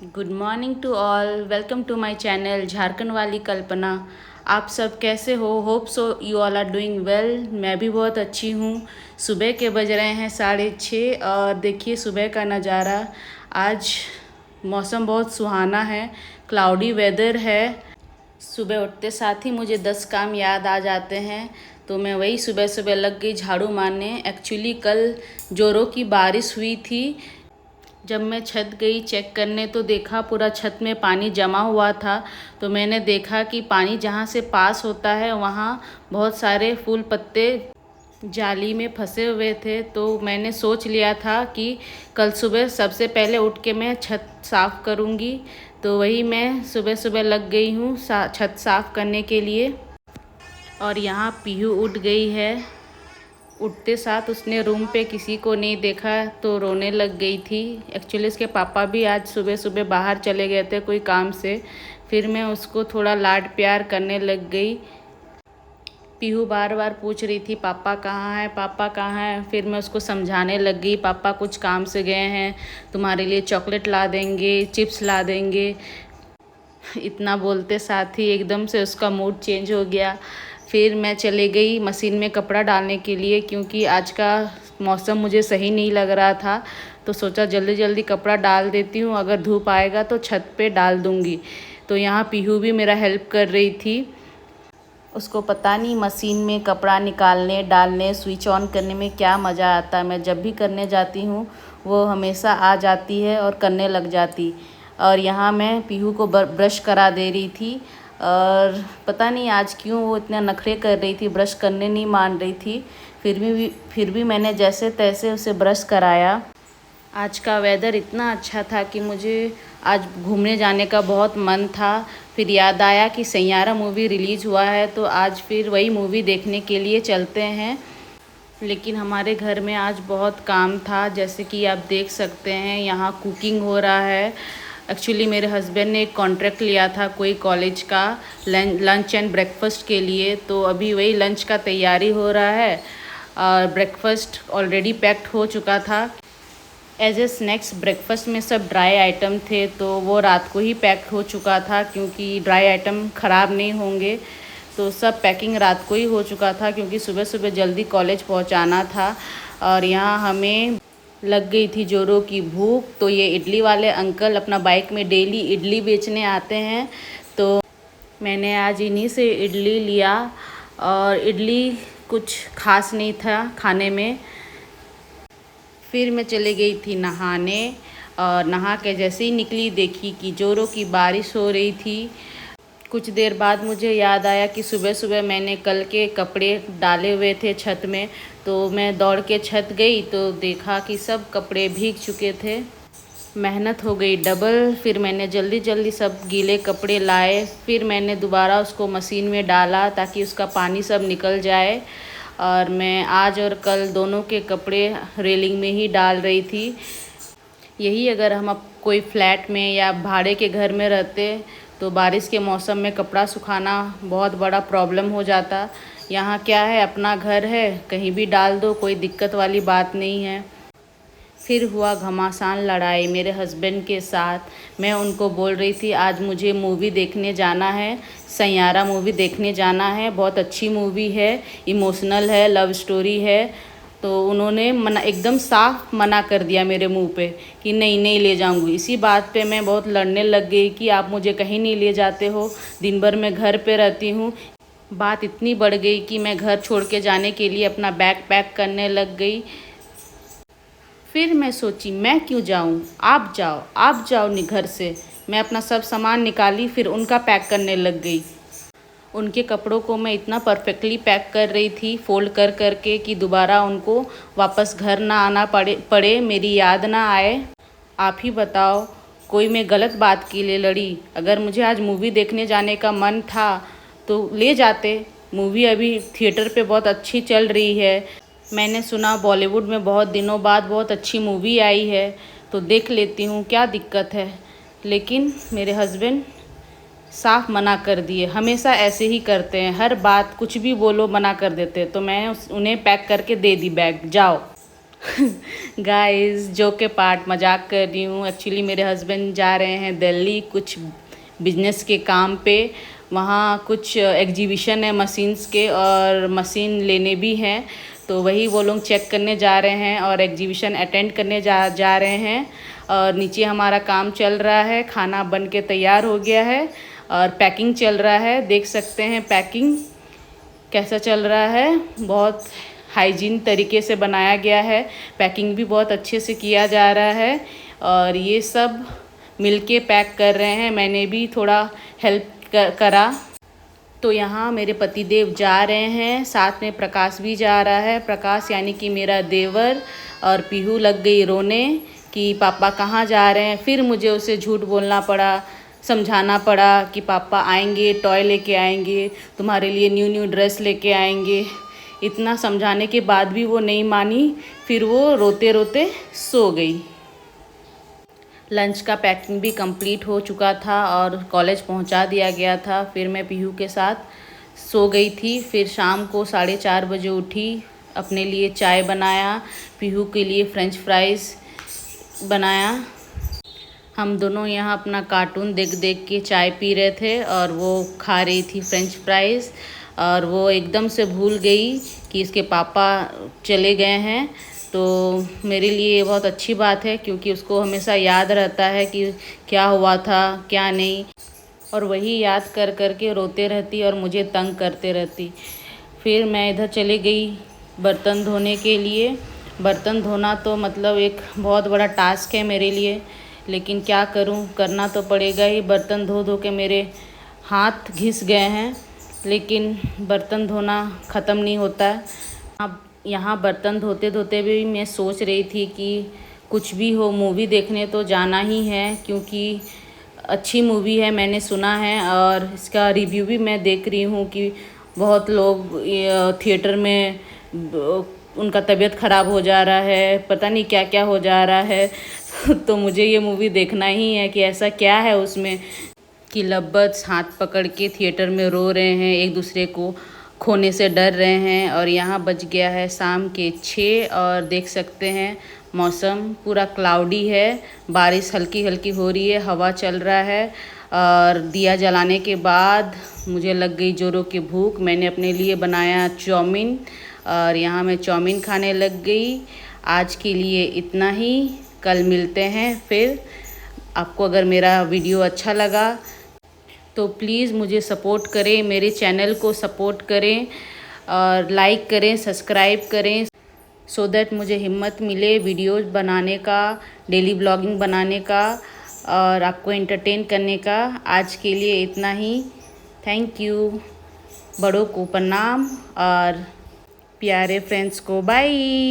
Good morning to all. Welcome to my channel Jharkhand वाली कल्पना। आप सब कैसे हो? Hope so you all are doing well. मैं भी बहुत अच्छी हूँ। सुबह के बज रहे हैं 6:30 और देखिए सुबह का नज़ारा। आज मौसम बहुत सुहाना है, क्लाउडी वेदर है। सुबह उठते साथ ही मुझे 10 काम याद आ जाते हैं, तो मैं वही सुबह सुबह लग गई झाड़ू मारने। एक्चुअली कल जोरों की बारिश हुई थी। जब मैं छत गई चेक करने तो देखा पूरा छत में पानी जमा हुआ था। तो मैंने देखा कि पानी जहाँ से पास होता है वहाँ बहुत सारे फूल पत्ते जाली में फंसे हुए थे। तो मैंने सोच लिया था कि कल सुबह सबसे पहले उठ के मैं छत साफ़ करूँगी। तो वही मैं सुबह सुबह लग गई हूँ छत साफ़ करने के लिए। और यहाँ पीहू उठ गई है। उठते साथ उसने रूम पे किसी को नहीं देखा तो रोने लग गई थी। एक्चुअली उसके पापा भी आज सुबह सुबह बाहर चले गए थे कोई काम से। फिर मैं उसको थोड़ा लाड प्यार करने लग गई। पीहू बार बार पूछ रही थी पापा कहाँ है, पापा कहाँ है। फिर मैं उसको समझाने लग गई, पापा कुछ काम से गए हैं, तुम्हारे लिए चॉकलेट ला देंगे, चिप्स ला देंगे। इतना बोलते साथ ही एकदम से उसका मूड चेंज हो गया। फिर मैं चले गई मशीन में कपड़ा डालने के लिए, क्योंकि आज का मौसम मुझे सही नहीं लग रहा था। तो सोचा जल्दी जल्दी कपड़ा डाल देती हूँ, अगर धूप आएगा तो छत पे डाल दूँगी। तो यहाँ पीहू भी मेरा हेल्प कर रही थी। उसको पता नहीं मशीन में कपड़ा निकालने डालने स्विच ऑन करने में क्या मज़ा आता है। मैं जब भी करने जाती हूँ वो हमेशा आ जाती है और करने लग जाती। और यहाँ मैं पीहू को ब्रश करा दे रही थी। और पता नहीं आज क्यों वो इतना नखरे कर रही थी, ब्रश करने नहीं मान रही थी। फिर भी मैंने जैसे तैसे उसे ब्रश कराया। आज का वेदर इतना अच्छा था कि मुझे आज घूमने जाने का बहुत मन था। फिर याद आया कि सैयारा मूवी रिलीज़ हुआ है, तो आज फिर वही मूवी देखने के लिए चलते हैं। लेकिन हमारे घर में आज बहुत काम था, जैसे कि आप देख सकते हैं यहाँ कुकिंग हो रहा है। एक्चुअली मेरे हस्बैंड ने एक कॉन्ट्रैक्ट लिया था कोई कॉलेज का लंच एंड ब्रेकफास्ट के लिए। तो अभी वही लंच का तैयारी हो रहा है और ब्रेकफास्ट ऑलरेडी पैक्ड हो चुका था। एज ए स्नैक्स ब्रेकफास्ट में सब ड्राई आइटम थे, तो वो रात को ही पैक हो चुका था, क्योंकि ड्राई आइटम ख़राब नहीं होंगे। तो सब पैकिंग रात को ही हो चुका था, क्योंकि सुबह सुबह जल्दी कॉलेज पहुंचाना था। और यहाँ हमें लग गई थी जोरों की भूख। तो ये इडली वाले अंकल अपना बाइक में डेली इडली बेचने आते हैं, तो मैंने आज इन्हीं से इडली लिया। और इडली कुछ खास नहीं था खाने में। फिर मैं चली गई थी नहाने, और नहा के जैसे ही निकली देखी कि जोरों की बारिश हो रही थी। कुछ देर बाद मुझे याद आया कि सुबह सुबह मैंने कल के कपड़े डाले हुए थे छत में। तो मैं दौड़ के छत गई तो देखा कि सब कपड़े भीग चुके थे। मेहनत हो गई डबल। फिर मैंने जल्दी जल्दी सब गीले कपड़े लाए। फिर मैंने दोबारा उसको मशीन में डाला ताकि उसका पानी सब निकल जाए। और मैं आज और कल दोनों के कपड़े रेलिंग में ही डाल रही थी। यही अगर हम अब कोई फ्लैट में या भाड़े के घर में रहते तो बारिश के मौसम में कपड़ा सुखाना बहुत बड़ा प्रॉब्लम हो जाता। यहाँ क्या है, अपना घर है, कहीं भी डाल दो, कोई दिक्कत वाली बात नहीं है। फिर हुआ घमासान लड़ाई मेरे हस्बैंड के साथ। मैं उनको बोल रही थी आज मुझे मूवी देखने जाना है, सैयारा मूवी देखने जाना है, बहुत अच्छी मूवी है, इमोशनल है, लव स्टोरी है। तो उन्होंने मना, एकदम साफ मना कर दिया मेरे मुंह पे कि नहीं नहीं ले जाऊंगी। इसी बात पे मैं बहुत लड़ने लग गई कि आप मुझे कहीं नहीं ले जाते हो, दिन भर मैं घर पे रहती हूँ। बात इतनी बढ़ गई कि मैं घर छोड़ के जाने के लिए अपना बैग पैक करने लग गई। फिर मैं सोची मैं क्यों जाऊं, आप जाओ घर से। मैं अपना सब सामान निकाली, फिर उनका पैक करने लग गई। उनके कपड़ों को मैं इतना परफेक्टली पैक कर रही थी फोल्ड कर करके कि दोबारा उनको वापस घर ना आना पड़े, मेरी याद ना आए। आप ही बताओ, कोई मैं गलत बात के लिए लड़ी? अगर मुझे आज मूवी देखने जाने का मन था तो ले जाते। मूवी अभी थिएटर पे बहुत अच्छी चल रही है। मैंने सुना बॉलीवुड में बहुत दिनों बाद बहुत अच्छी मूवी आई है, तो देख लेती हूँ, क्या दिक्कत है। लेकिन मेरे हस्बैंड साफ मना कर दिए। हमेशा ऐसे ही करते हैं, हर बात कुछ भी बोलो मना कर देते। तो मैं उन्हें पैक करके दे दी बैग, जाओ। गाइस जो के पार्ट, मजाक कर रही हूँ। एक्चुअली मेरे हस्बैंड जा रहे हैं दिल्ली कुछ बिजनेस के काम पे। वहाँ कुछ एग्जीबिशन है मशीन्स के और मशीन लेने भी हैं, तो वही वो लोग चेक करने जा रहे हैं और एग्जीबिशन अटेंड करने जा रहे हैं। और नीचे हमारा काम चल रहा है, खाना बन के तैयार हो गया है और पैकिंग चल रहा है। देख सकते हैं पैकिंग कैसा चल रहा है, बहुत हाइजीन तरीके से बनाया गया है। पैकिंग भी बहुत अच्छे से किया जा रहा है और ये सब मिलके पैक कर रहे हैं। मैंने भी थोड़ा हेल्प करा। तो यहाँ मेरे पतिदेव जा रहे हैं, साथ में प्रकाश भी जा रहा है। प्रकाश यानी कि मेरा देवर। और पीहू लग गई रोने कि पापा कहाँ जा रहे हैं। फिर मुझे उसे झूठ बोलना पड़ा, समझाना पड़ा कि पापा आएंगे, टॉय लेके आएंगे, तुम्हारे लिए न्यू न्यू ड्रेस लेके आएंगे। इतना समझाने के बाद भी वो नहीं मानी, फिर वो रोते रोते सो गई। लंच का पैकिंग भी कंप्लीट हो चुका था और कॉलेज पहुंचा दिया गया था। फिर मैं पीहू के साथ सो गई थी। फिर शाम को 4:30 बजे उठी, अपने लिए चाय बनाया, पीहू के लिए फ्रेंच फ्राइज़ बनाया। हम दोनों यहाँ अपना कार्टून देख देख के चाय पी रहे थे और वो खा रही थी फ्रेंच फ्राइज़। और वो एकदम से भूल गई कि इसके पापा चले गए हैं। तो मेरे लिए ये बहुत अच्छी बात है, क्योंकि उसको हमेशा याद रहता है कि क्या हुआ था क्या नहीं, और वही याद कर कर के रोते रहती और मुझे तंग करते रहती। फिर मैं इधर चली गई बर्तन धोने के लिए। बर्तन धोना तो मतलब एक बहुत बड़ा टास्क है मेरे लिए, लेकिन क्या करूं, करना तो पड़ेगा ही। बर्तन धो धो के मेरे हाथ घिस गए हैं, लेकिन बर्तन धोना ख़त्म नहीं होता। अब यहाँ बर्तन धोते धोते भी मैं सोच रही थी कि कुछ भी हो मूवी देखने तो जाना ही है, क्योंकि अच्छी मूवी है मैंने सुना है। और इसका रिव्यू भी मैं देख रही हूँ कि बहुत लोग थिएटर में उनका तबीयत ख़राब हो जा रहा है, पता नहीं क्या क्या हो जा रहा है। तो मुझे ये मूवी देखना ही है कि ऐसा क्या है उसमें कि लव्स हाथ पकड़ के थिएटर में रो रहे हैं, एक दूसरे को खोने से डर रहे हैं। और यहाँ बज गया है शाम के 6 और देख सकते हैं मौसम पूरा क्लाउडी है, बारिश हल्की हल्की हो रही है, हवा चल रहा है। और दिया जलाने के बाद मुझे लग गई जोरों की भूख। मैंने अपने लिए बनाया चाउमीन और यहाँ मैं चाउमीन खाने लग गई। आज के लिए इतना ही, कल मिलते हैं फिर। आपको अगर मेरा वीडियो अच्छा लगा तो प्लीज़ मुझे सपोर्ट करें, मेरे चैनल को सपोर्ट करें और लाइक करें, सब्सक्राइब करें, सो दैट मुझे हिम्मत मिले वीडियोज़ बनाने का, डेली ब्लॉगिंग बनाने का और आपको एंटरटेन करने का। आज के लिए इतना ही। Thank you. बड़ों को प्रणाम और प्यारे फ्रेंड्स को बाय।